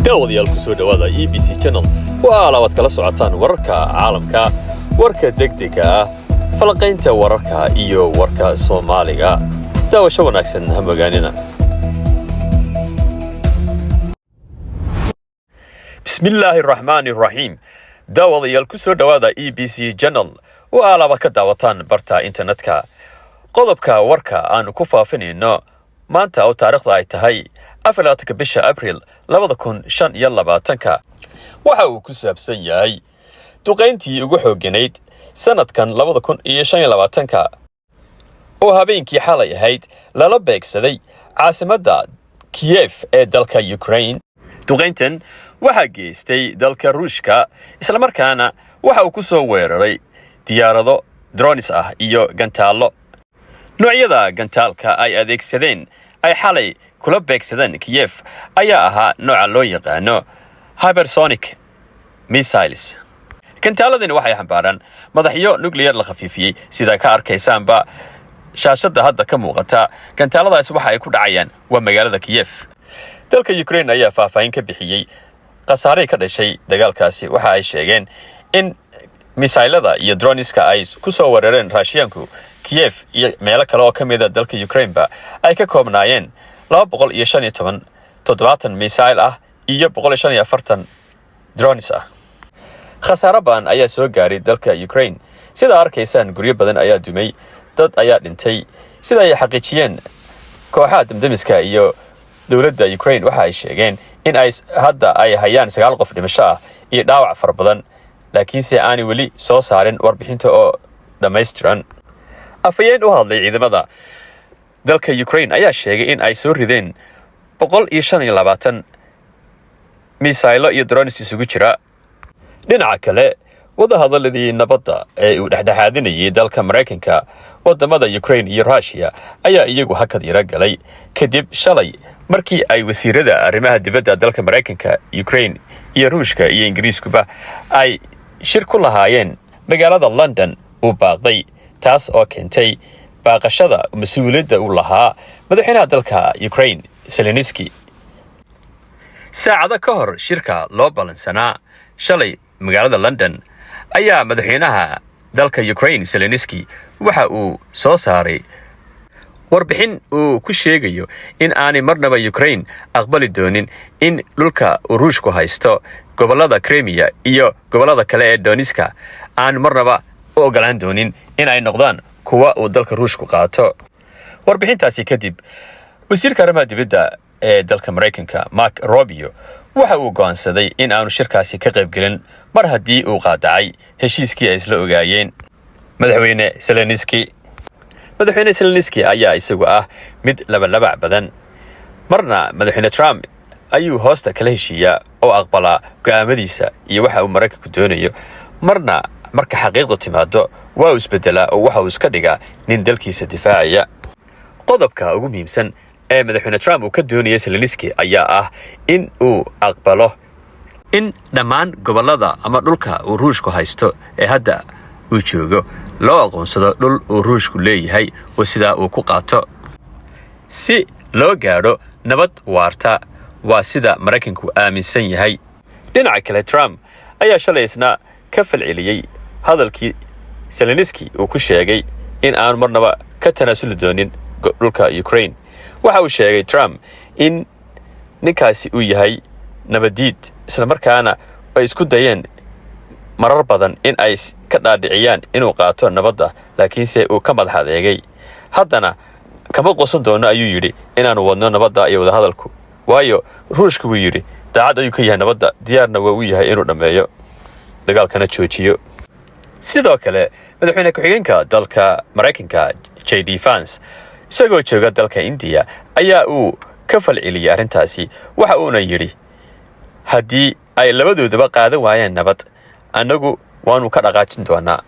daawadayaal ku soo dhawaada EBC Channel waa labaad kala socotaan wararka caalamka warka degdega ah falaqaynta wararka iyo warka Soomaaliga daawasho wanaagsan ha magaanina Bismillahirrahmanirrahim daawadayaal ku soo dhawaada EBC Channel waa labaad ka daawataan barta internetka qodobka warka aan ku faafinayno maanta oo taariikhda ay tahay 4 bisha April 2025 waxa uu ku saabsan yahay duqeyntii ugu xooganayd sanadkan 2025 oo habeenkii xalay ahayd lala beegsaday caasimadda Kiev ee dalka Ukraine duqeyntan waxa geystay dalka Ruushka isla markaana waxa uu ku soo weeraray diyaarado drones ah iyo gantaalo noocyada gantaalka ay adeegsadeen ay xalay kula beegsadeen Kiev ayaa ahaa nooca loo yaqaano hypersonic missiles gantaaladani waxay xambaaraan madaxyo nuclear la khafiifiyay sida ka arkaysaanba shaashada hadda ka muuqata gantaaladaas waxa ay ku dhacayaan waa magaalada Kiev dalka Ukraine ayaa faahfaahin ka bixiyay qasaare ka dhashay dagaalkaasi waxa ay sheegeen in misaylada iyo droneska ay ku soo weerareen Ruushyaanku Kiev iyo meelo kale oo kamid ah dalka Ukraine ba ay ka koobnaayeen 217 misail ah iyo 140 drones ah khasaare baan ayaa soo gaaray dalka Ukraine sida arkaysaan guryo badan ayaa dumay dad ayaa dhintay sida ay xaqiijiyeen kooxaha damdamiska iyo dawladda Ukraine waxa ay sheegeen in ay hadda ay hayaan 9 qof dhimasho ah iyo dhaawac far badan laakiin si aan wali soo saarin warbixinta oo dhameystiran afayeen u hadlay ciidamada dalka Ukraine ayaa sheegay in ay soo rideen 125 misailo iyo drones isugu jira dhinaca kale wadahadaladii nabadda ee uu dhexdhexaadinayay dalka Mareykanka wadamada Ukraine iyo Russia ayaa iyagu hakad yara galay kadib shalay markii ay wasiirada arrimaha dibadda dalka Mareykanka Ukraine iyo Ruushka iyo Ingiriiskuba ay shir ku lahaayeen magaalada London uu baaqday taas oo keentay baaqashada mas'uuliyadda uu lahaa madaxweynaha dalka Ukraine Zelensky saacado ka hor shirka loo balansanaa shalay magaalada London ayaa madaxweynaha dalka Ukraine Zelensky waxa uu soo saaray warbixin uu ku sheegayo in aanay marnaba Ukraine aqbali doonin in dhulka Ruushku haysto gobolada Crimea iyo gobolada kale ee Donetsk aan marnaba u ogolaan doonin in ay noqdaan kuwa uu dalka Ruushku qaato warbixintaasi kadib wasiirka arrimaha dibadda ee dalka Mareykanka Mark Rubio waxa uu go'aansaday in aanu shirkaasi ka qayb galin mar haddii uu qaadacay heshiiskii ay isla ogaayeen madaxweyne Zelensky ayaa isagu ah mid laba badan marna madaxweyne Trump ayuu hoosta kala heshiiyaa oo aqbala go'aamadiisa iyo waxa uu Mareykanku doonayo marna marka xaqiiqdu timaado waa uu isbedelaa oo waxa uu iska dhigaa nin dalkiisa difaacaya qodobka ugu muhiimsan ee madaxweyne Trump uu ka doonayay Zelensky ayaa ah in uu aqbalo in dhammaan gobolada ama dhulka uu Ruushku haysto ee hadda uu joogo loo aqoonsado dhul uu Ruushku leeyahay oo sida uu ku qaato si loo gaaro nabad waarta waa sida Mareykanku aaminsan yahay dhinaca kale Trump ayaa shalaysna ka falceliyay hadalkii Zelensky uu ku sheegay in aan marnaba ka tanaasuli doonin dhulka Ukraine waxa uu sheegay Trump in ninkaasi uu yahay nabadiid isla markaana ay isku dayeen marar badan in ay ka dhaadhiciyaan inuu qaato nabadda laakiinse uu ka madax adeegay haddana kama qosan doono ayuu yiri inaanu wadno nabadda iyo wada hadalku waayo Ruushku wuu yiri daacad ayuu ka yahay nabadda diyaarna waa uu yahay inuu dhameeyo dagaalkana joojiyo sidoo kale madaxweyne ku-xigeenka dalka Mareykanka JD Vance isagoo jooga dalka India ayaa uu ka falceliyay arrintaasi waxa uuna yiri haddii ay labadoodaba qaadan waayeen nabad anagu waanu ka dhaqaajin doonaa